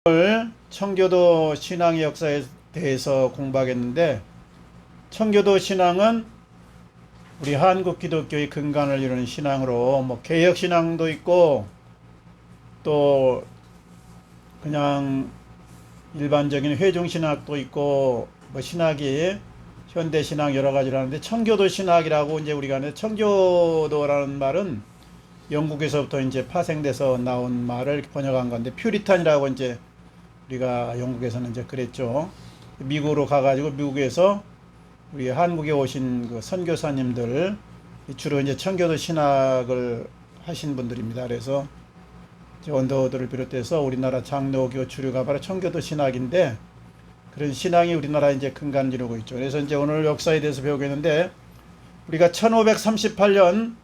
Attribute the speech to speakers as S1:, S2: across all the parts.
S1: 오늘 청교도 신앙의 역사에 대해서 공부하겠는데, 청교도 신앙은 우리 한국 기독교의 근간을 이루는 신앙으로 개혁 신앙도 있고 또 그냥 일반적인 회중 신학도 있고 신학이 현대 신앙 여러 가지를 하는데, 청교도 신학이라고 이제 우리가 하는데, 청교도라는 말은 영국에서부터 이제 파생돼서 나온 말을 번역한 건데, 퓨리탄이라고 이제 우리가 영국에서는 이제 그랬죠. 미국으로 가가지고 미국에서 우리 한국에 오신 그 선교사님들 주로 이제 청교도 신학을 하신 분들입니다. 그래서 원더우드를 비롯해서 우리나라 장로교 주류가 바로 청교도 신학인데, 그런 신앙이 우리나라에 이제 근간을 이루고 있죠. 그래서 이제 오늘 역사에 대해서 배우겠는데, 우리가 1538년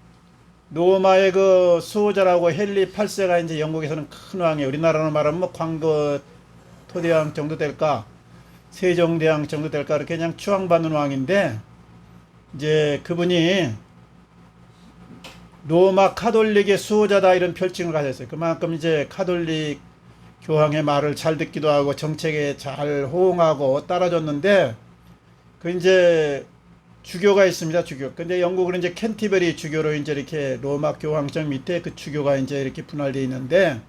S1: 로마의 그 수호자라고 헨리 8세가 이제 영국에서는 큰 왕이에요. 우리나라로 말하면 광거 토대왕 정도 될까, 세종대왕 정도 될까, 이렇게 그냥 추앙받는 왕인데, 이제 그분이 로마 카톨릭의 수호자다 이런 별칭을 가졌어요. 그만큼 이제 카톨릭 교황의 말을 잘 듣기도 하고 정책에 잘 호응하고 따라줬는데, 그 이제 주교가 있습니다. 주교. 근데 영국은 이제 캔티베리 주교로 이제 이렇게 로마 교황청 밑에 그 주교가 이제 이렇게 분할되어 있는데,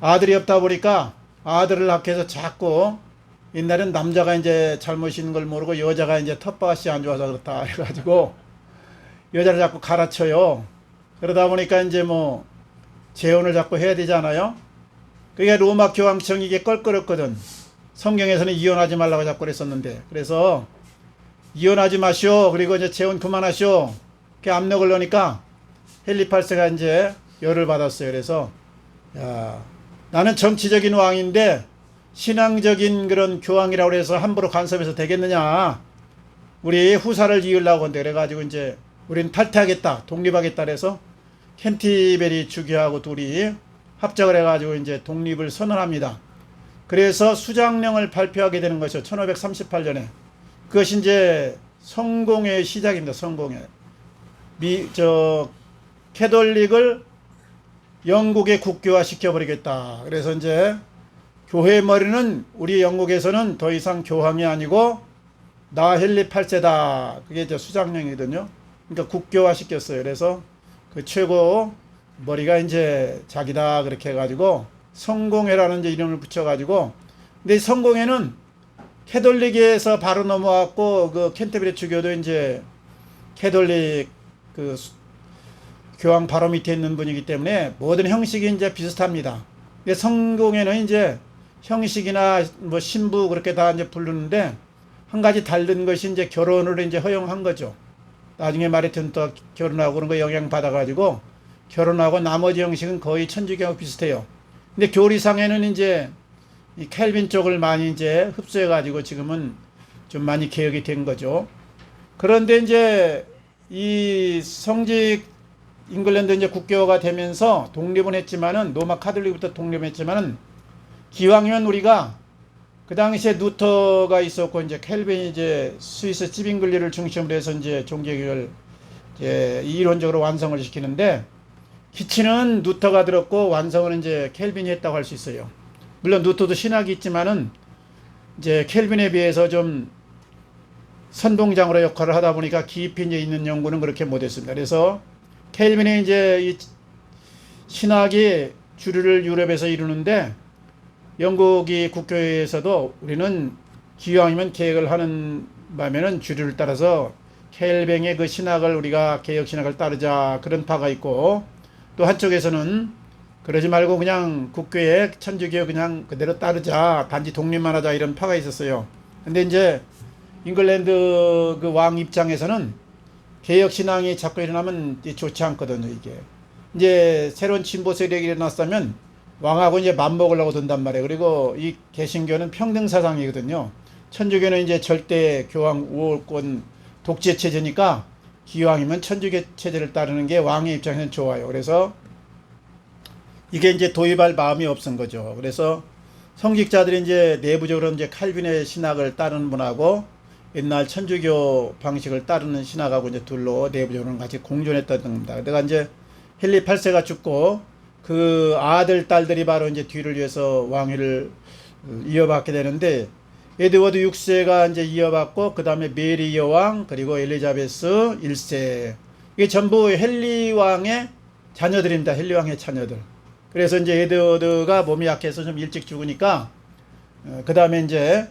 S1: 아들이 없다 보니까 아들을 낳게 해서 자꾸, 옛날엔 남자가 이제 잘못인 걸 모르고 여자가 이제 텃밭이 안 좋아서 그렇다 해가지고 여자를 자꾸 갈아쳐요. 그러다 보니까 이제 재혼을 자꾸 해야 되잖아요. 그게 로마 교황청이 이게 껄끄럽거든. 성경에서는 이혼하지 말라고 자꾸 그랬었는데, 그래서 이혼하지 마시오, 그리고 이제 재혼 그만하시오, 이렇게 압력을 넣으니까 헨리 8세가 이제 열을 받았어요. 그래서 야, 나는 정치적인 왕인데 신앙적인 그런 교황이라고 해서 함부로 간섭해서 되겠느냐, 우리 후사를 이으려고 한데, 그래가지고 이제 우리는 탈퇴하겠다, 독립하겠다 그래서 캔티베리 주교하고 둘이 합작을 해가지고 이제 독립을 선언합니다. 그래서 수장령을 발표하게 되는 것이죠. 1538년에. 그것이 이제 성공의 시작입니다. 성공의. 캐톨릭을 영국에 국교화 시켜버리겠다. 그래서 이제 교회의 머리는 우리 영국에서는 더 이상 교황이 아니고 나 헨리 8세다. 그게 이제 수장령이거든요. 그러니까 국교화 시켰어요. 그래서 그 최고 머리가 이제 자기다 그렇게 해가지고 성공회라는 이제 이름을 붙여가지고, 근데 이 성공회는 캐톨릭에서 바로 넘어왔고, 그 캔터베리 주교도 이제 캐톨릭 그 교황 바로 밑에 있는 분이기 때문에 모든 형식이 이제 비슷합니다. 근데 성공회는 이제 형식이나 신부 그렇게 다 이제 부르는데, 한 가지 다른 것이 이제 결혼을 이제 허용한 거죠. 나중에 마리튼 또 결혼하고 그런 거 영향 받아가지고 결혼하고, 나머지 형식은 거의 천주교하고 비슷해요. 근데 교리상에는 이제 이 켈빈 쪽을 많이 이제 흡수해가지고 지금은 좀 많이 개혁이 된 거죠. 그런데 이제 이 성직 잉글랜드 이제 국교가 되면서 독립은 했지만은, 로마 카톨릭부터 독립했지만은, 기왕이면 우리가 그 당시에 루터가 있었고 이제 켈빈이 이제 스위스 찌빙글리를 중심으로 해서 이제 종교개혁을 이제 이론적으로 완성을 시키는데, 기치는 루터가 들었고 완성은 이제 켈빈이 했다고 할 수 있어요. 물론 루터도 신학이 있지만은 이제 켈빈에 비해서 좀 선봉장으로 역할을 하다 보니까 깊이 이제 있는 연구는 그렇게 못했습니다. 그래서 켈빈이 이제 이 신학이 주류를 유럽에서 이루는데, 영국이 국교회에서도 우리는 기왕이면 개혁을 하는 바면은 주류를 따라서 켈빈의 그 신학을, 우리가 개혁 신학을 따르자, 그런 파가 있고, 또 한쪽에서는 그러지 말고 그냥 국교회 천주교 그냥 그대로 따르자, 단지 독립만 하자, 이런 파가 있었어요. 근데 이제 잉글랜드 그 왕 입장에서는 개혁 신앙이 자꾸 일어나면 좋지 않거든요. 이게 이제 새로운 진보 세력이 일어났다면 왕하고 이제 맞먹으려고 든단 말이에요. 그리고 이 개신교는 평등 사상이거든요. 천주교는 이제 절대 교황 우월권 독재 체제니까, 기왕이면 천주교 체제를 따르는 게 왕의 입장에서는 좋아요. 그래서 이게 이제 도입할 마음이 없은 거죠. 그래서 성직자들이 이제 내부적으로 이제 칼빈의 신학을 따르는 분하고 옛날 천주교 방식을 따르는 신학하고 이제 둘로 내부적으로는 같이 공존했다는 겁니다. 내가 이제 헨리 8세가 죽고 그 아들, 딸들이 바로 이제 뒤를 이어서 왕위를 이어받게 되는데, 에드워드 6세가 이제 이어받고, 그 다음에 메리 여왕, 그리고 엘리자베스 1세. 이게 전부 헨리 왕의 자녀들입니다. 헨리 왕의 자녀들. 그래서 이제 에드워드가 몸이 약해서 좀 일찍 죽으니까, 그 다음에 이제,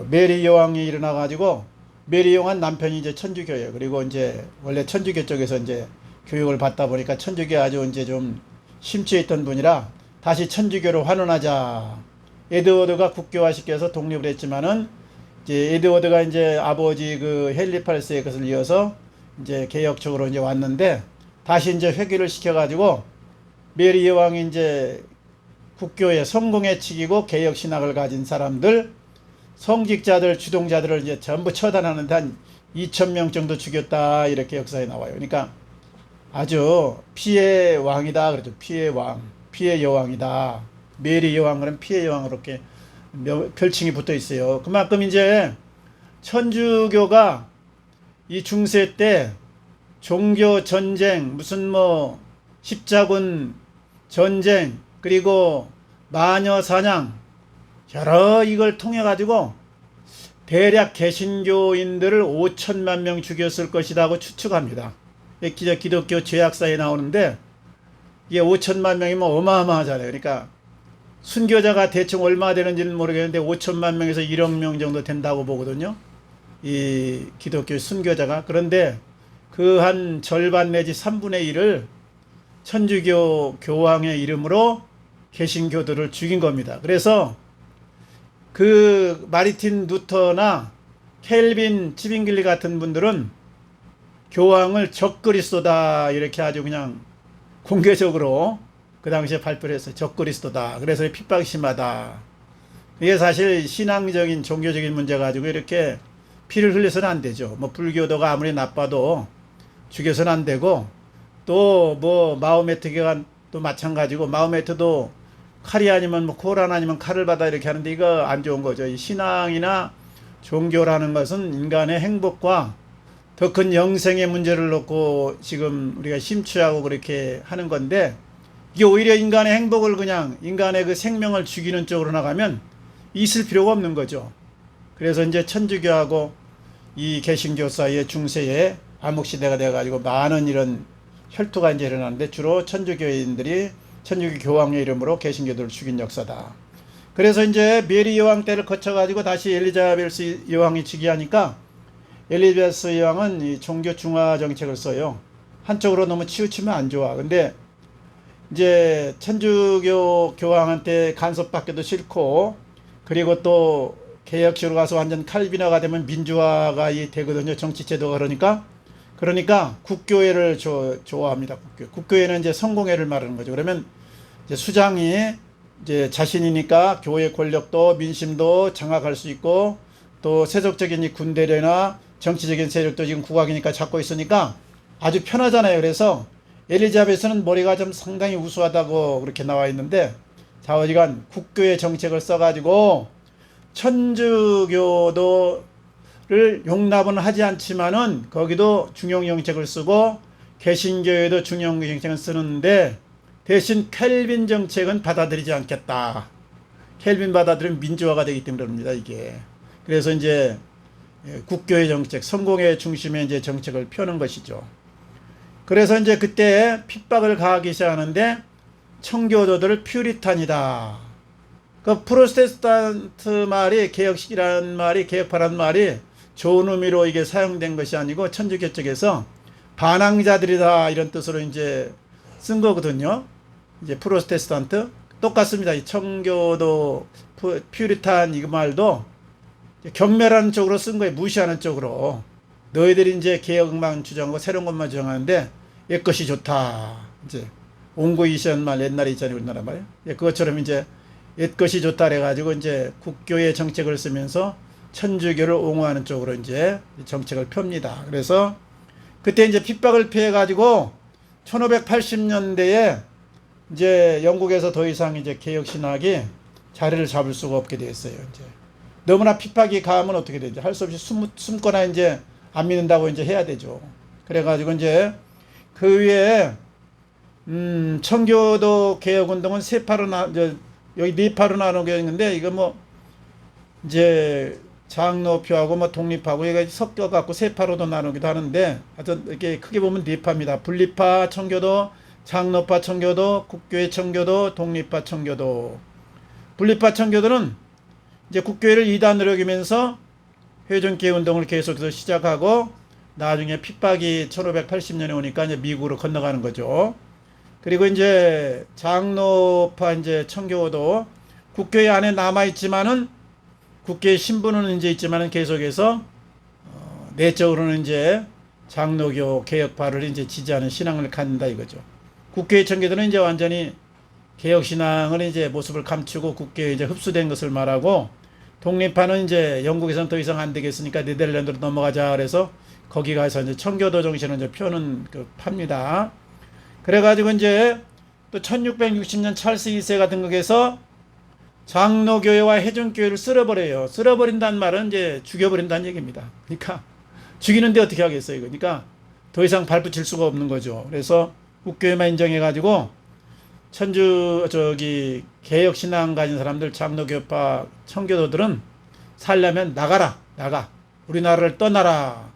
S1: 메리 여왕이 일어나가지고, 메리 여왕은 남편이 이제 천주교예요. 그리고 이제, 원래 천주교 쪽에서 이제 교육을 받다 보니까 천주교에 아주 이제 좀 심취해 있던 분이라 다시 천주교로 환원하자. 에드워드가 국교화시켜서 독립을 했지만은, 이제 에드워드가 이제 아버지 그 헨리 8세의 것을 이어서 이제 개혁적으로 이제 왔는데, 다시 이제 회귀를 시켜가지고, 메리 여왕이 이제 국교의 성공에 치기고 개혁 신학을 가진 사람들, 성직자들, 주동자들을 이제 전부 처단하는데 한 2,000명 정도 죽였다. 이렇게 역사에 나와요. 그러니까 아주 피의 왕이다. 그렇죠. 피의 왕, 피의 여왕이다. 메리 여왕은 피의 여왕으로 이렇게 별칭이 붙어 있어요. 그만큼 이제 천주교가 이 중세 때 종교 전쟁, 무슨 뭐 십자군 전쟁, 그리고 마녀 사냥, 여러 이걸 통해 가지고 대략 개신교인들을 5천만 명 죽였을 것이라고 추측합니다. 기독교 죄악사에 나오는데, 이게 5천만 명이면 어마어마하잖아요. 그러니까 순교자가 대충 얼마 되는지는 모르겠는데 5천만 명에서 1억 명 정도 된다고 보거든요. 이 기독교 순교자가. 그런데 그 한 절반 내지 3분의 1을 천주교 교황의 이름으로 개신교들을 죽인 겁니다. 그래서 그 마르틴 루터나 켈빈 치빙글리 같은 분들은 교황을 적그리스도다 이렇게 아주 그냥 공개적으로 그 당시에 발표를 했어요. 적그리스도다. 그래서 핍박이 심하다. 이게 사실 신앙적인 종교적인 문제 가지고 이렇게 피를 흘려서는 안 되죠. 뭐 불교도가 아무리 나빠도 죽여서는 안 되고, 또 뭐 마호메트가 또 마찬가지고, 마호메트도 칼이 아니면 뭐 코란 아니면 칼을 받아 이렇게 하는데 이거 안 좋은 거죠. 이 신앙이나 종교라는 것은 인간의 행복과 더 큰 영생의 문제를 놓고 지금 우리가 심취하고 그렇게 하는 건데, 이게 오히려 인간의 행복을 그냥 인간의 그 생명을 죽이는 쪽으로 나가면 있을 필요가 없는 거죠. 그래서 이제 천주교하고 이 개신교 사이에 중세에 암흑시대가 돼가지고 많은 이런 혈투가 이제 일어나는데, 주로 천주교인들이 천주교 교황의 이름으로 개신교들을 죽인 역사다. 그래서 이제 메리 여왕 때를 거쳐가지고 다시 엘리자베스 여왕이 즉위하니까, 엘리자베스 여왕은 이 종교 중화 정책을 써요. 한쪽으로 너무 치우치면 안 좋아. 근데 이제 천주교 교황한테 간섭받기도 싫고, 그리고 또 개혁식으로 가서 완전 칼빈화가 되면 민주화가 되거든요. 정치 제도가. 그러니까 국교회를 좋아합니다. 국교회는 이제 성공회를 말하는 거죠. 그러면 이제 수장이 이제 자신이니까 교회 권력도 민심도 장악할 수 있고, 또 세속적인 이 군대나 정치적인 세력도 지금 국왕이니까 잡고 있으니까 아주 편하잖아요. 그래서 엘리자베스는 머리가 좀 상당히 우수하다고 그렇게 나와 있는데, 좌우지간 국교의 정책을 써가지고 천주교도를 용납은 하지 않지만은 거기도 중용 정책을 쓰고, 개신교에도 중용 정책을 쓰는데, 대신 켈빈 정책은 받아들이지 않겠다. 켈빈 받아들이면 민주화가 되기 때문에 그럽니다, 이게. 그래서 이제 국교의 정책, 성공의 중심에 이제 정책을 펴는 것이죠. 그래서 이제 그때 핍박을 가하기 시작하는데, 청교도들을 퓨리탄이다. 그 프로테스탄트 말이, 개혁식이라는 말이, 개혁파라는 말이 좋은 의미로 이게 사용된 것이 아니고, 천주교 쪽에서 반항자들이다 이런 뜻으로 이제 쓴 거거든요. 이제 프로테스탄트 똑같습니다. 이 청교도 퓨리탄 이 말도 경멸하는 쪽으로 쓴 거예요. 무시하는 쪽으로. 너희들이 이제 개혁만 주장하고 새로운 것만 주장하는데 옛 것이 좋다. 이제 옹고이션 말 옛날에 있잖아요. 우리나라 말이에요. 그것처럼 이제 옛 것이 좋다 그래가지고 이제 국교의 정책을 쓰면서 천주교를 옹호하는 쪽으로 이제 정책을 펴니다. 그래서 그때 이제 핍박을 피해가지고 1580년대에 이제 영국에서 더 이상 이제 개혁 신학이 자리를 잡을 수가 없게 됐어요. 이제 너무나 핍박이 가하면 어떻게 되죠? 할 수 없이 숨거나 이제 안 믿는다고 이제 해야 되죠. 그래가지고 이제 그 위에 청교도 개혁운동은 세 파로 여기 네 파로 나누게 있는데, 이거 뭐, 이제, 장로표하고 뭐 독립하고 이게 섞여갖고 세 파로도 나누기도 하는데, 하여튼 이렇게 크게 보면 네 파입니다. 분리파 청교도, 장로파 청교도, 국교회 청교도, 독립파 청교도. 분리파 청교도는 이제 국교회를 이단으로 여기면서 회전교회 운동을 계속해서 시작하고, 나중에 핍박이 1580년에 오니까 이제 미국으로 건너가는 거죠. 그리고 이제 장로파 이제 청교도 국교회 안에 남아 있지만은, 국교회 신분은 이제 있지만은 계속해서 내적으로는 이제 장로교 개혁파를 이제 지지하는 신앙을 갖는다 이거죠. 국교회 청교도는 이제 완전히 개혁 신앙을 이제 모습을 감추고 국교에 이제 흡수된 것을 말하고, 독립파는 이제 영국에서는 더 이상 안 되겠으니까 네덜란드로 넘어가자 그래서 거기 가서 이제 청교도 정신을 이제 펴는 그 팝니다. 그래가지고 이제 또 1660년 찰스 2세가 등극해서 장로교회와 해전교회를 쓸어버려요. 쓸어버린다는 말은 이제 죽여버린다는 얘기입니다. 그러니까 죽이는데 어떻게 하겠어요, 이거. 그러니까 더 이상 발붙일 수가 없는 거죠. 그래서 국교회만 인정해가지고 개혁 신앙 가진 사람들, 장로교파 청교도들은 살려면 나가라, 나가. 우리나라를 떠나라.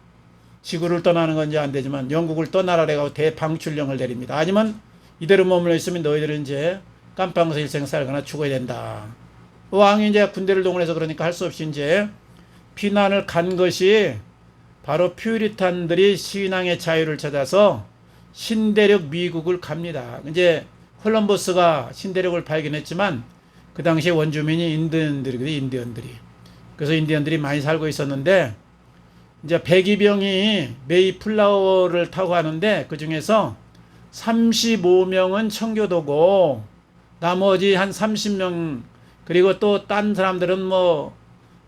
S1: 지구를 떠나는 건 이제 안 되지만 영국을 떠나라 해가지고 대방출령을 내립니다. 아니면 이대로 머물러 있으면 너희들은 이제 깜빵에서 일생 살거나 죽어야 된다. 왕이 이제 군대를 동원해서 그러니까 할 수 없이 이제 피난을 간 것이 바로 퓨리탄들이 신앙의 자유를 찾아서 신대륙 미국을 갑니다. 이제 콜럼버스가 신대륙을 발견했지만 그 당시에 원주민이 인디언들이거든요, 인디언들이. 그래서 인디언들이 많이 살고 있었는데, 이제 백이병이 메이플라워를 타고 가는데 그 중에서 35명은 청교도고 나머지 한 30명, 그리고 또 딴 사람들은 뭐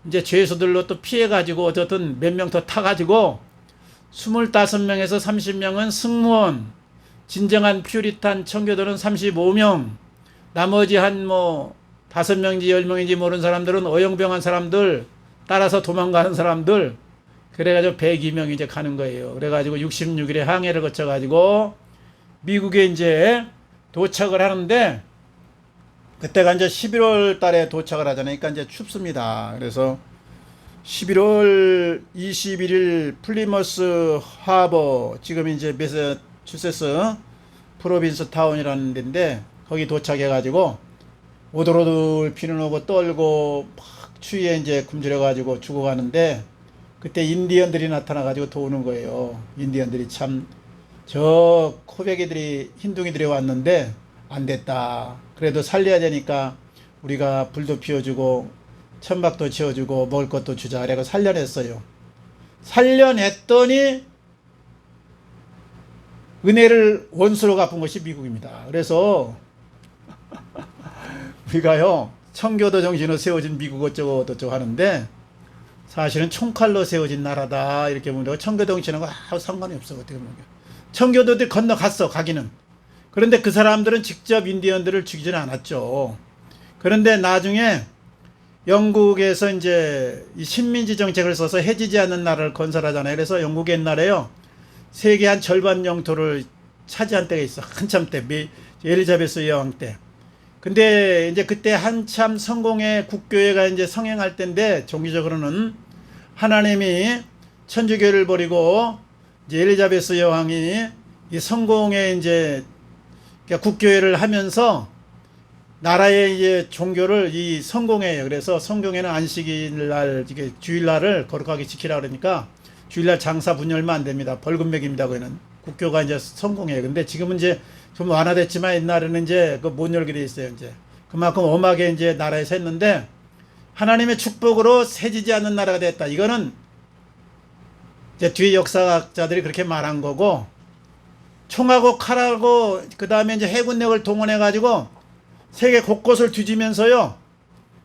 S1: 이제 죄수들로 또 피해가지고 어쨌든 몇 명 더 타가지고 25명에서 30명은 승무원, 진정한 퓨리탄 청교도는 35명, 나머지 한 뭐 5명인지 10명인지 모르는 사람들은 어영병한 사람들, 따라서 도망가는 사람들, 그래가지고 102명이 이제 가는 거예요. 그래가지고 66일에 항해를 거쳐가지고 미국에 이제 도착을 하는데, 그때가 이제 11월 달에 도착을 하잖아요. 그러니까 이제 춥습니다. 그래서 11월 21일 플리머스 하버, 지금 이제 매사추세츠 프로빈스 타운이라는 데인데, 거기 도착해가지고 오돌오돌 비는 오고 떨고 막 추위에 이제 굶주려가지고 죽어가는데, 그때 인디언들이 나타나가지고 도우는 거예요. 인디언들이 참, 저 코베기들이, 흰둥이들이 왔는데 안 됐다. 그래도 살려야 되니까 우리가 불도 피워주고 천막도 지어주고 먹을 것도 주자. 그래서 살려냈어요. 살려냈더니 은혜를 원수로 갚은 것이 미국입니다. 그래서 우리가요, 청교도 정신으로 세워진 미국 어쩌고 저쩌고 하는데, 사실은 총칼로 세워진 나라다 이렇게 보면, 청교도 정신하고 상관이 없어. 어떻게 보면 청교도들이 건너갔어, 가기는. 그런데 그 사람들은 직접 인디언들을 죽이지는 않았죠. 그런데 나중에 영국에서 이제 이 신민지 정책을 써서 해지지 않는 나라를 건설하잖아요. 그래서 영국이 옛날에요, 세계 한 절반 영토를 차지한 때가 있어. 한참 때, 엘리자베스 여왕 때. 근데 이제 그때 한참 성공의 국교회가 이제 성행할 때인데, 종교적으로는 하나님이 천주교를 버리고 이제 엘리자베스 여왕이 이 성공의 이제 국교회를 하면서 나라의 이제 종교를 이 성공회예요. 그래서 성공회는 안식일 이게 주일날을 거룩하게 지키라 그러니까 주일날 장사 분이 얼마 안 됩니다. 벌금 매깁니다. 거기는 국교가 이제 성공회예요. 근데 지금은 이제 좀 완화됐지만 옛날에는 이제 그 못 열게 돼 있어요. 이제 그만큼 엄하게 이제 나라에서 했는데, 하나님의 축복으로 세지지 않는 나라가 됐다. 이거는 이제 뒤에 역사학자들이 그렇게 말한 거고, 총하고 칼하고 그 다음에 이제 해군력을 동원해 가지고 세계 곳곳을 뒤지면서요,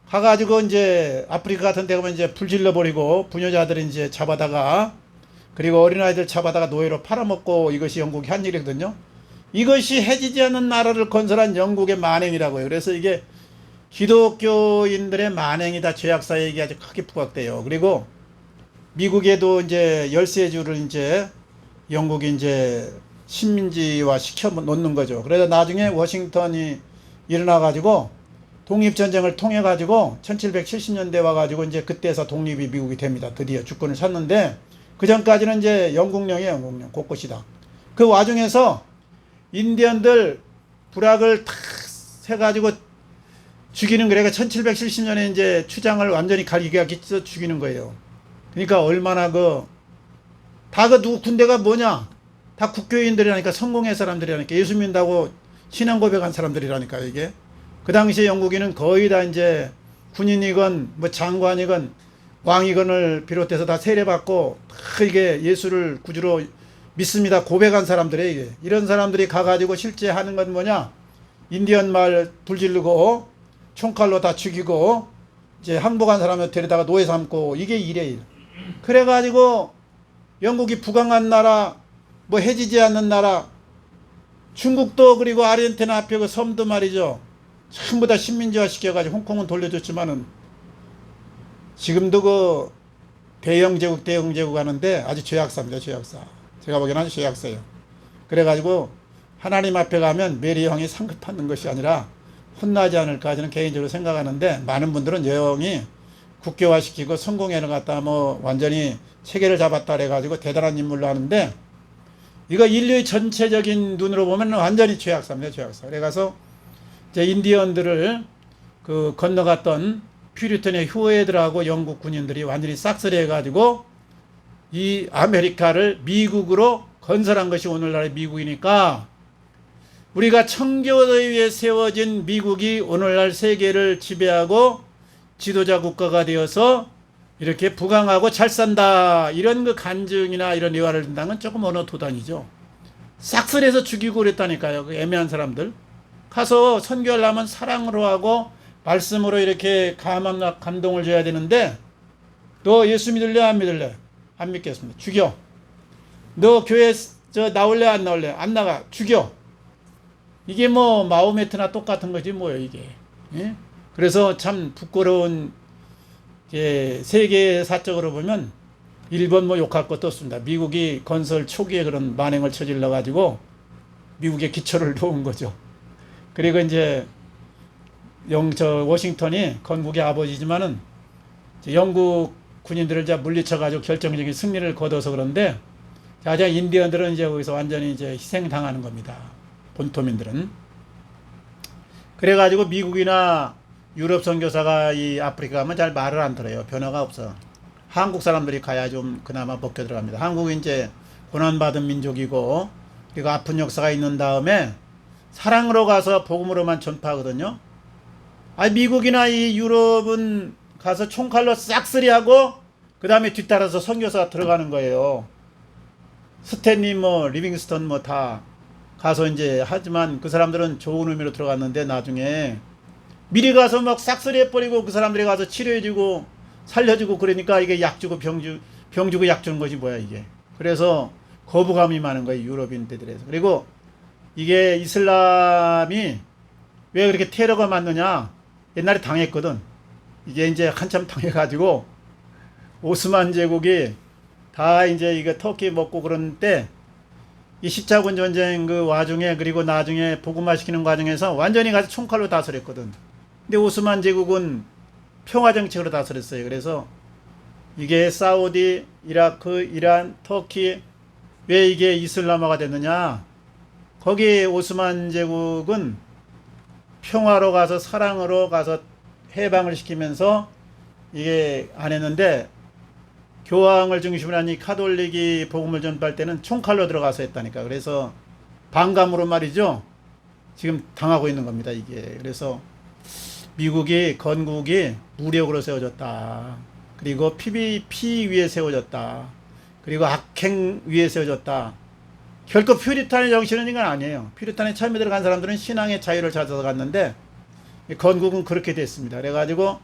S1: 가가지고 이제 아프리카 같은 데 가면 이제 불질러 버리고 부녀자들이 이제 잡아다가, 그리고 어린아이들 잡아다가 노예로 팔아먹고, 이것이 영국이 한 일이거든요. 이것이 해지지 않는 나라를 건설한 영국의 만행이라고요. 그래서 이게 기독교인들의 만행이다, 죄악사에 이게 아주 크게 부각돼요. 그리고 미국에도 이제 열세주를 이제 영국이 이제 식민지화 시켜 놓는 거죠. 그래서 나중에 워싱턴이 일어나가지고 독립전쟁을 통해가지고 1770년대 와가지고 이제 그때서 독립이 미국이 됩니다. 드디어 주권을 찾는데 그 전까지는 이제 영국령이에요. 영국령 곳곳이다. 그 와중에서 인디언들 부락을 탁 세가지고 죽이는 거래가 1770년에 이제 추장을 완전히 갈기가 찢어 죽이는 거예요. 그러니까 얼마나 다 누구 군대가 뭐냐? 다 국교인들이라니까 성공의 사람들이라니까 예수 믿는다고 신앙 고백한 사람들이라니까 이게. 그 당시에 영국인은 거의 다 이제 군인이건 뭐 장관이건 왕이건을 비롯해서 다 세례받고 다 이게 예수를 구주로 믿습니다 고백한 사람들이에요 이게. 이런 사람들이 가가지고 실제 하는 건 뭐냐? 인디언 말 불지르고 총칼로 다 죽이고 이제 항복한 사람을 데려다가 노예 삼고 이게 일이에요. 그래가지고 영국이 부강한 나라 뭐 해지지 않는 나라 중국도 그리고 아르헨티나 앞에 그 섬도 말이죠. 전부 다 식민지화 시켜가지고 홍콩은 돌려줬지만은 지금도 그 대영제국 하는데 아주 죄악사입니다. 죄악사. 제가 보기에는 아주 죄악사예요. 그래가지고 하나님 앞에 가면 메리 왕이 상급 받는 것이 아니라 혼나지 않을까 저는 개인적으로 생각하는데 많은 분들은 영이 국교화시키고 성공회를 갖다 뭐 완전히 체계를 잡았다 그래가지고 대단한 인물로 하는데 이거 인류의 전체적인 눈으로 보면 완전히 죄악사입니다. 죄악사. 그래가서 이제 인디언들을 건너갔던 퓨리턴의 휴어들하고 영국 군인들이 완전히 싹쓸이 해가지고 이 아메리카를 미국으로 건설한 것이 오늘날의 미국이니까 우리가 청교도에 의해 세워진 미국이 오늘날 세계를 지배하고 지도자 국가가 되어서 이렇게 부강하고 잘 산다 이런 간증이나 이런 예화를 든다는 건 조금 어느 도단이죠. 싹쓸이해서 죽이고 그랬다니까요. 그 애매한 사람들 가서 선교하려면 사랑으로 하고 말씀으로 이렇게 감동을 줘야 되는데 너 예수 믿을래 안 믿을래? 안 믿겠습니다. 죽여. 너 교회 나올래 안 나올래? 안 나가. 죽여. 이게 뭐 마호메트나 똑같은 거지 뭐예요 이게. 예? 그래서 참 부끄러운 세계사적으로 보면 일본 뭐 욕할 것도 없습니다. 미국이 건설 초기에 그런 만행을 저질러 가지고 미국의 기초를 놓은 거죠. 그리고 이제 워싱턴이 건국의 아버지지만은 영국 군인들을 물리쳐 가지고 결정적인 승리를 거둬서 그런데 자자 인디언들은 이제 거기서 완전히 이제 희생당하는 겁니다. 본토민들은. 그래가지고 미국이나 유럽 선교사가 이 아프리카 가면 잘 말을 안 들어요. 변화가 없어. 한국 사람들이 가야 좀 그나마 먹혀 들어갑니다. 한국이 이제 고난받은 민족이고 그리고 아픈 역사가 있는 다음에 사랑으로 가서 복음으로만 전파하거든요. 미국이나 이 유럽은 가서 총칼로 싹쓸이하고 그 다음에 뒤따라서 선교사가 들어가는 거예요. 스탠리 리빙스턴 다 가서 이제 하지만 그 사람들은 좋은 의미로 들어갔는데 나중에 미리 가서 막 싹쓸이 해버리고 그 사람들이 가서 치료해주고 살려주고 그러니까 이게 약 주고 병 주고 약 주는 것이 뭐야 이게. 그래서 거부감이 많은 거예요 유럽인들에서. 그리고 이게 이슬람이 왜 그렇게 테러가 많느냐 옛날에 당했거든. 이게 이제 한참 당해가지고 오스만 제국이 다 이제 이거 터키 먹고 그런 때 이 십자군 전쟁 그 와중에 그리고 나중에 복음화 시키는 과정에서 완전히 가서 총칼로 다스렸거든. 근데 오스만 제국은 평화 정책으로 다스렸어요. 그래서 이게 사우디, 이라크, 이란, 터키 왜 이게 이슬람화가 됐느냐? 거기 오스만 제국은 평화로 가서 사랑으로 가서 해방을 시키면서 이게 안 했는데 교황을 중심으로 한 이 카톨릭이 복음을 전파할 때는 총칼로 들어가서 했다니까. 그래서 반감으로 말이죠. 지금 당하고 있는 겁니다. 이게. 그래서 미국이 건국이 무력으로 세워졌다. 그리고 PVP 위에 세워졌다. 그리고 악행 위에 세워졌다. 결코 퓨리탄의 정신은 이건 아니에요. 퓨리탄에 처음에 들어간 사람들은 신앙의 자유를 찾아서 갔는데 건국은 그렇게 됐습니다. 그래가지고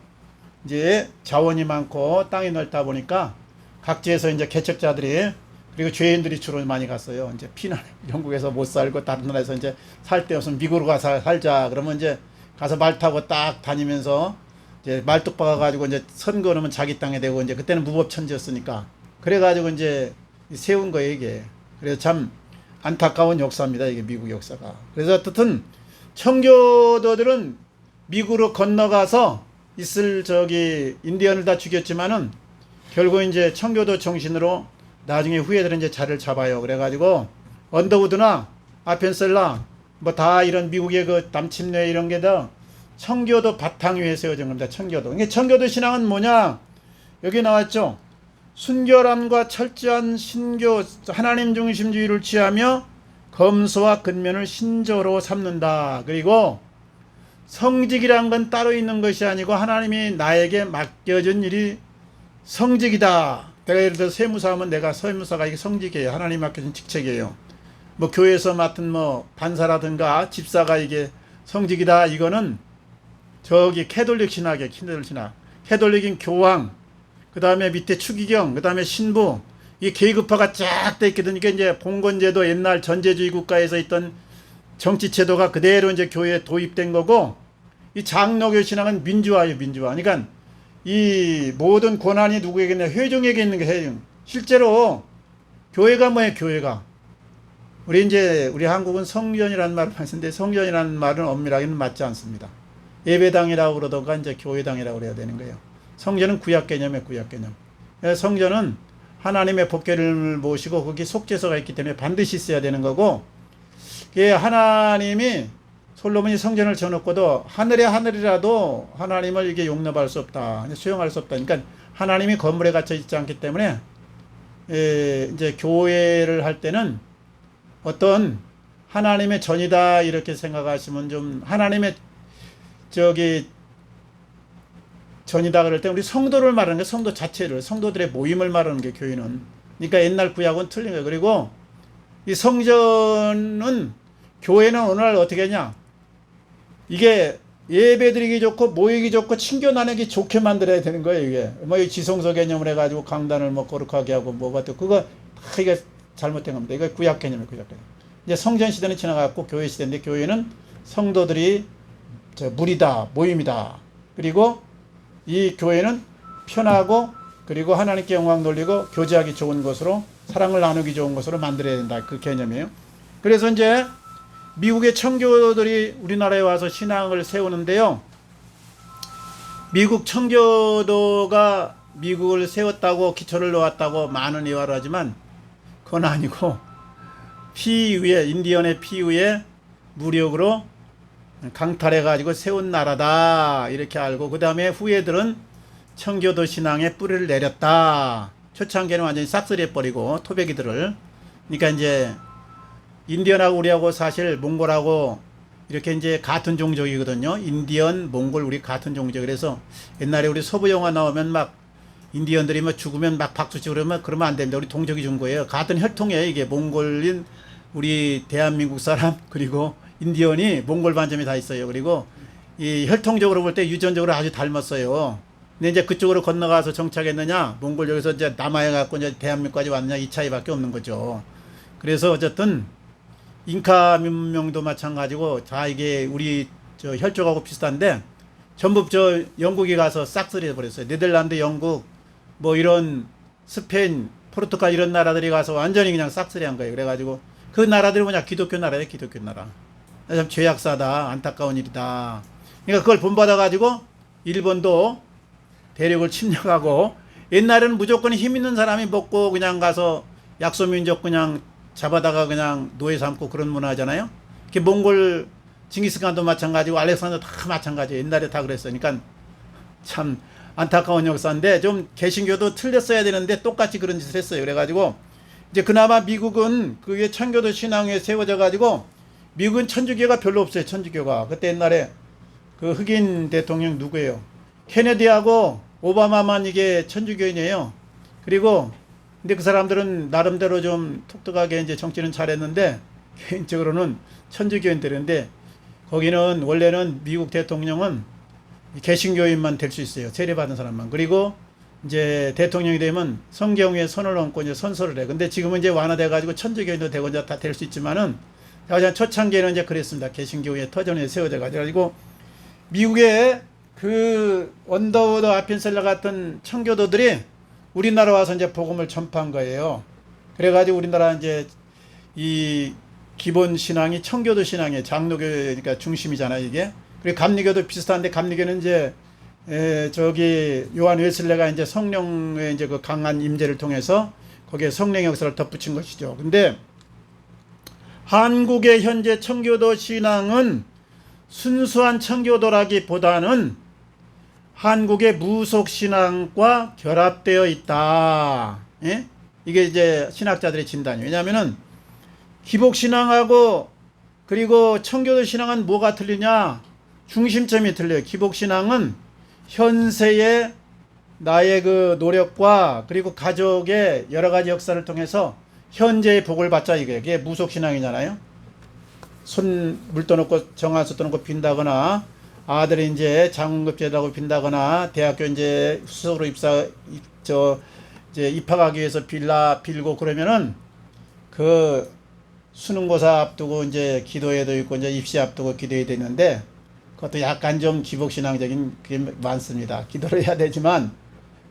S1: 이제 자원이 많고 땅이 넓다 보니까 각지에서 이제 개척자들이 그리고 죄인들이 주로 많이 갔어요. 이제 피난 영국에서 못 살고 다른 나라에서 이제 살 데 없으면 미국으로 가서 살자. 그러면 이제 가서 말 타고 딱 다니면서 이제 말뚝 박아가지고 이제 선거 넣으면 자기 땅에 되고 이제 그때는 무법천지였으니까 그래가지고 이제 세운 거예요 이게. 그래서 참 안타까운 역사입니다. 이게 미국 역사가. 그래서 어떻든 청교도들은 미국으로 건너가서 있을 인디언을 다 죽였지만은 결국 이제 청교도 정신으로 나중에 후예들은 이제 자리를 잡아요. 그래가지고 언더우드나 아펜셀라 뭐 다 이런 미국의 그 남침례 이런 게 다 청교도 바탕 위에 세워진 겁니다. 청교도. 이게 청교도 신앙은 뭐냐? 여기 나왔죠. 순결함과 철저한 신교 하나님 중심주의를 취하며 검소와 근면을 신조로 삼는다. 그리고 성직이란 건 따로 있는 것이 아니고 하나님이 나에게 맡겨준 일이 성직이다. 내가 예를 들어 세무사하면 내가 세무사가 이게 성직이에요. 하나님 맡겨준 직책이에요. 뭐 교회에서 맡은 뭐 반사라든가 집사가 이게 성직이다. 이거는 저기 캐톨릭 신학이에요. 캐톨릭인 교황, 그 다음에 밑에 추기경, 그 다음에 신부, 이 계급화가 쫙 돼 있거든요. 이게 이제 봉건제도 옛날 전제주의 국가에서 있던 정치제도가 그대로 이제 교회에 도입된 거고, 이 장로교 신앙은 민주화예요, 민주화. 그러니까 이 모든 권한이 누구에게 있냐? 회중에게 있는 게 회중. 실제로 교회가 뭐예요, 교회가? 우리 한국은 성전이라는 말을 쓰는데 성전이라는 말은 엄밀하게는 맞지 않습니다. 예배당이라고 그러던가 이제 교회당이라고 그래야 되는 거예요. 성전은 구약 개념이에요, 구약 개념. 성전은 하나님의 법궤를 모시고 거기 속죄소가 있기 때문에 반드시 있어야 되는 거고, 하나님이 솔로몬이 성전을 지어놓고도 하늘의 하늘이라도 하나님을 이게 용납할 수 없다, 수용할 수 없다. 그러니까 하나님이 건물에 갇혀 있지 않기 때문에 이제 교회를 할 때는 어떤 하나님의 전이다 이렇게 생각하시면 좀 하나님의 전이다 그럴 때 우리 성도를 말하는 게 성도 자체를 성도들의 모임을 말하는 게 교회는. 그러니까 옛날 구약은 틀린 거예요. 그리고 이 성전은 교회는 오늘날 어떻게 했냐? 이게 예배드리기 좋고 모이기 좋고 친교 나누기 좋게 만들어야 되는 거예요. 이게 뭐 지성소 개념을 해가지고 강단을 뭐 거룩하게 하고 뭐가 또 그거 다 이게 잘못된 겁니다. 이거 구약 개념이에요, 구약 개념. 이제 성전 시대는 지나갔고 교회 시대인데 교회는 성도들이 무리다, 모임이다. 그리고 이 교회는 편하고 그리고 하나님께 영광 돌리고 교제하기 좋은 것으로 사랑을 나누기 좋은 것으로 만들어야 된다. 그 개념이에요. 그래서 이제 미국의 청교도들이 우리나라에 와서 신앙을 세우는데요. 미국 청교도가 미국을 세웠다고 기초를 놓았다고 많은 이야기를 하지만 그건 아니고 인디언의 피의에 무력으로 강탈해가지고 세운 나라다 이렇게 알고, 그 다음에 후예들은 청교도 신앙에 뿌리를 내렸다. 초창기에는 완전히 싹쓸이해버리고 토백이들을. 그러니까 이제 인디언하고 우리하고 사실 몽골하고 이렇게 이제 같은 종족이거든요. 인디언, 몽골 우리 같은 종족. 그래서 옛날에 우리 서부 영화 나오면 막 인디언들이 뭐 죽으면 막 박수치고 그러면 안 됩니다. 우리 동족이 준 거예요. 같은 혈통이에요. 이게 몽골인 우리 대한민국 사람 그리고 인디언이 몽골 반점이 다 있어요. 그리고 이 혈통적으로 볼 때 유전적으로 아주 닮았어요. 근데 이제 그쪽으로 건너가서 정착했느냐, 몽골 여기서 이제 남아해갖고 이제 대한민국까지 왔느냐, 이 차이밖에 없는 거죠. 그래서 어쨌든 잉카 문명도 마찬가지고 다 이게 우리 혈족하고 비슷한데 전부 영국에 가서 싹쓸이 해버렸어요. 네덜란드, 영국, 뭐 이런 스페인, 포르투갈 이런 나라들이 가서 완전히 그냥 싹쓸이 한 거예요. 그래가지고 그 나라들이 뭐냐, 기독교 나라예요, 기독교 나라. 참 죄악사다, 안타까운 일이다. 그러니까 그걸 본받아가지고 일본도 대륙을 침략하고, 옛날에는 무조건 힘 있는 사람이 먹고 그냥 가서 약소민족 그냥 잡아다가 그냥 노예 삼고 그런 문화잖아요. 몽골 징기스칸도 마찬가지고 알렉산더 다 마찬가지예요. 옛날에 다 그랬어요. 그러니까 참 안타까운 역사인데 좀 개신교도 틀렸어야 되는데 똑같이 그런 짓을 했어요. 그래가지고 이제 그나마 미국은 그게 청교도 신앙에 세워져 가지고 미국은 천주교가 별로 없어요. 천주교가 그때 옛날에 그 흑인 대통령 누구예요? 케네디하고 오바마만 이게 천주교인이에요. 그리고 근데 그 사람들은 나름대로 좀 독특하게 이제 정치는 잘했는데 개인적으로는 천주교인들인데, 거기는 원래는 미국 대통령은 개신교인만 될 수 있어요. 세례받은 사람만. 그리고 이제 대통령이 되면 성경에 손을 얹고 이제 선서를 해. 근데 지금은 이제 완화돼 가지고 천주교인도 되고 이제 다 될 수 있지만은 가장 초창기에는 이제 그랬습니다. 개신교의 터전에 세워져 가지고 미국의 그 언더우드 아펜셀러 같은 청교도들이 우리나라 와서 이제 복음을 전파한 거예요. 그래가지고 우리나라 이제 이 기본 신앙이 청교도 신앙이에요. 장로교가 중심이잖아요, 이게. 그리고 감리교도 비슷한데, 감리교는 이제 저기 요한 웨슬레가 이제 성령의 이제 그 강한 임재를 통해서 거기에 성령의 역사를 덧붙인 것이죠. 근데 한국의 현재 청교도 신앙은 순수한 청교도라기보다는 한국의 무속 신앙과 결합되어 있다. 예? 이게 이제 신학자들의 진단이에요. 왜냐하면은 기복 신앙하고 그리고 청교도 신앙은 뭐가 틀리냐? 중심점이 틀려요. 기복 신앙은 현세의 나의 그 노력과 그리고 가족의 여러 가지 역사를 통해서 현재의 복을 받자 이거예요. 그게 무속 신앙이잖아요. 손 물 떠놓고 정한수 떠놓고 빈다거나 아들이 이제 장군급제라고 빈다거나 대학교 이제 수석으로 이제 입학하기 위해서 빌고 그러면은 그 수능고사 앞두고 이제 기도회도 있고 이제 입시 앞두고 기도해야 되는데 그것도 약간 좀 기복신앙적인 게 많습니다. 기도를 해야 되지만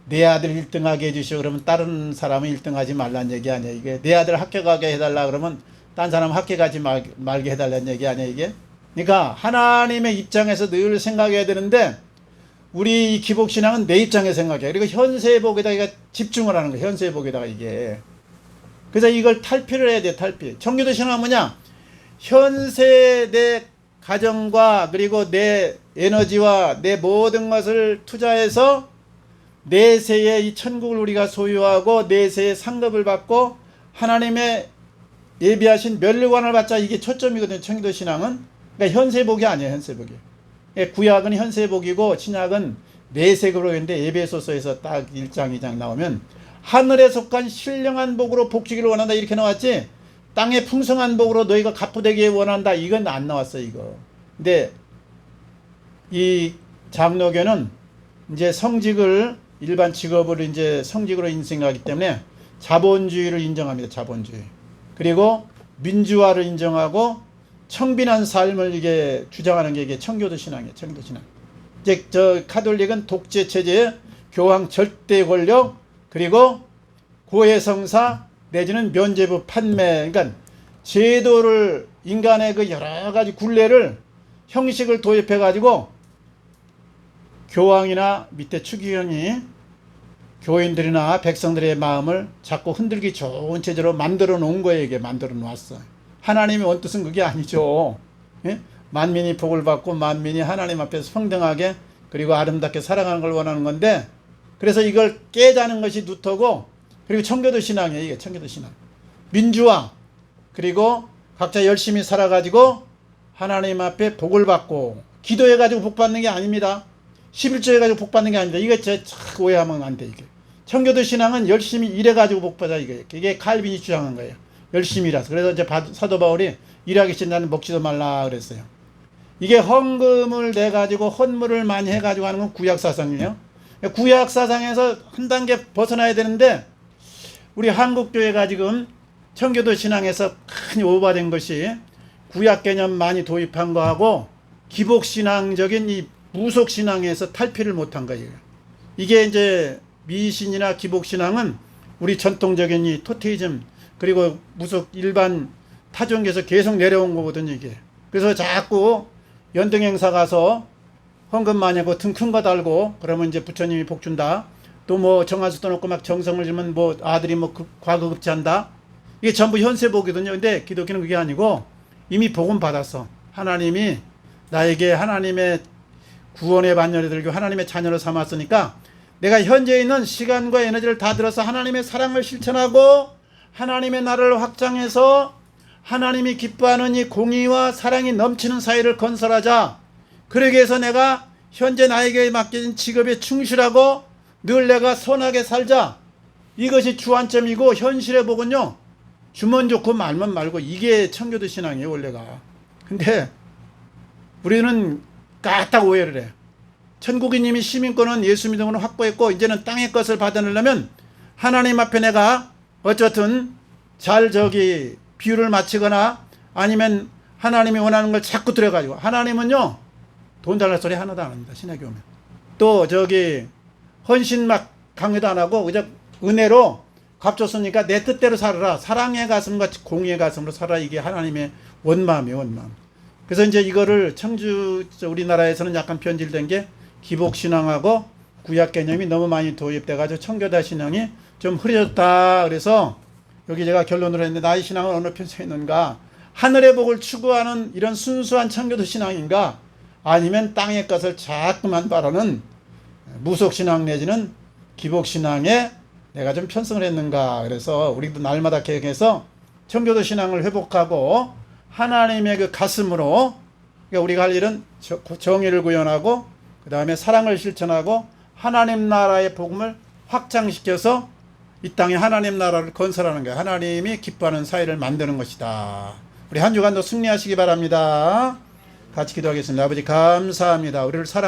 S1: 내 아들 1등하게 해주시오 그러면 다른 사람은 1등하지 말라는 얘기 아니에요. 이게 내 아들 합격하게 해달라 그러면 딴 사람 합격하지 말게 해달라는 얘기 아니에요. 이게 그러니까 하나님의 입장에서 늘 생각해야 되는데 우리 이 기복신앙은 내 입장에서 생각해요. 그리고 현세의 복에다가 집중을 하는 거예요. 현세의 복에다가 이게 그래서 이걸 탈피를 해야 돼. 탈피. 청교도 신앙은 뭐냐? 현세 내 가정과 그리고 내 에너지와 내 모든 것을 투자해서 내세의 이 천국을 우리가 소유하고 내세의 상급을 받고 하나님의 예비하신 멸류관을 받자. 이게 초점이거든요. 청교도 신앙은. 그러니까 현세복이 아니에요. 현세복이. 구약은 현세복이고 신약은 내세급으로 했는데 에베소서에서 딱 1장 2장 나오면 하늘에 속한 신령한 복으로 복주기를 원한다 이렇게 나왔지 땅의 풍성한 복으로 너희가 갑부되기를 원한다 이건 안 나왔어 이거. 근데 이 장로교는 이제 성직을 일반 직업을 이제 성직으로 인생하기 때문에 자본주의를 인정합니다. 자본주의. 그리고 민주화를 인정하고 청빈한 삶을 이게 주장하는 게 이게 청교도 신앙이에요. 청교도 신앙. 이제 저 카톨릭은 독재 체제, 교황 절대 권력, 그리고 고해성사 내지는 면죄부 판매. 그러니까 제도를 인간의 그 여러 가지 굴레를 형식을 도입해 가지고 교황이나 밑에 추기경이 교인들이나 백성들의 마음을 자꾸 흔들기 좋은 체제로 만들어 놓은 거예요. 이게 만들어 놓았어. 하나님의 원뜻은 그게 아니죠. 예? 만민이 복을 받고 만민이 하나님 앞에서 평등하게 그리고 아름답게 살아가는 걸 원하는 건데 그래서 이걸 깨자는 것이 루터고 그리고 청교도 신앙이에요. 이게 청교도 신앙. 민주화 그리고 각자 열심히 살아가지고 하나님 앞에 복을 받고 기도해가지고 복 받는 게 아닙니다. 11조 해가지고 복 받는 게 아닙니다. 이게 착 오해하면 안 돼. 이게 청교도 신앙은 열심히 일해가지고 복 받아. 이게 칼빈이 주장한 거예요. 열심히 일해서. 그래서 이제 사도 바울이 일하기 싫은 나는 먹지도 말라 그랬어요. 이게 헌금을 내 가지고 헌물을 많이 해가지고 하는 건 구약 사상이에요. 구약 사상에서 한 단계 벗어나야 되는데 우리 한국교회가 지금 청교도 신앙에서 큰 오버된 것이 구약 개념 많이 도입한 거하고 기복신앙적인 이 무속신앙에서 탈피를 못한 거예요. 이게 이제 미신이나 기복신앙은 우리 전통적인 이 토테이즘 그리고 무속 일반 타종교에서 계속 내려온 거거든요. 이게. 그래서 자꾸 연등행사 가서 헌금 많이 하고 등 큰 거 달고 그러면 이제 부처님이 복 준다. 또 뭐 정한수 떠놓고 막 정성을 주면 뭐 아들이 뭐 과거급제한다. 이게 전부 현세복이거든요. 근데 기독교는 그게 아니고 이미 복은 받았어. 하나님이 나에게 하나님의 구원의 반열에 들고 하나님의 자녀로 삼았으니까 내가 현재 있는 시간과 에너지를 다 들어서 하나님의 사랑을 실천하고 하나님의 나라를 확장해서 하나님이 기뻐하는 이 공의와 사랑이 넘치는 사회를 건설하자. 그러기 위해서 내가 현재 나에게 맡겨진 직업에 충실하고 늘 내가 선하게 살자. 이것이 주안점이고 현실의 복은요. 주면 좋고 말면 말고 이게 청교도 신앙이에요. 원래가. 근데 우리는 까딱 오해를 해. 천국이님이 시민권은 예수 믿음으로 확보했고 이제는 땅의 것을 받아내려면 하나님 앞에 내가 어쨌든 잘 비유를 맞추거나 아니면 하나님이 원하는 걸 자꾸 들여가지고 하나님은요 돈 달랄 소리 하나도 안 합니다. 신학에 오면 또 헌신 막 강요도 안 하고 그저 은혜로 갚줬으니까 내 뜻대로 살아라. 사랑의 가슴과 공의의 가슴으로 살아. 이게 하나님의 원마음이에요, 원마음. 그래서 이제 이거를 우리나라에서는 약간 변질된 게 기복신앙하고 구약 개념이 너무 많이 도입돼가지고 청교도 신앙이 좀 흐려졌다. 그래서 여기 제가 결론을 했는데 나의 신앙은 어느 편에 있는가? 하늘의 복을 추구하는 이런 순수한 청교도 신앙인가? 아니면 땅의 것을 자꾸만 바라는 무속신앙 내지는 기복신앙에 내가 좀 편승을 했는가? 그래서 우리도 날마다 계획해서 청교도 신앙을 회복하고 하나님의 그 가슴으로, 그러니까 우리가 할 일은 정의를 구현하고 그 다음에 사랑을 실천하고 하나님 나라의 복음을 확장시켜서 이 땅에 하나님 나라를 건설하는 거예요. 하나님이 기뻐하는 사회를 만드는 것이다. 우리 한 주간도 승리하시기 바랍니다. 같이 기도하겠습니다. 아버지 감사합니다. 우리를 사랑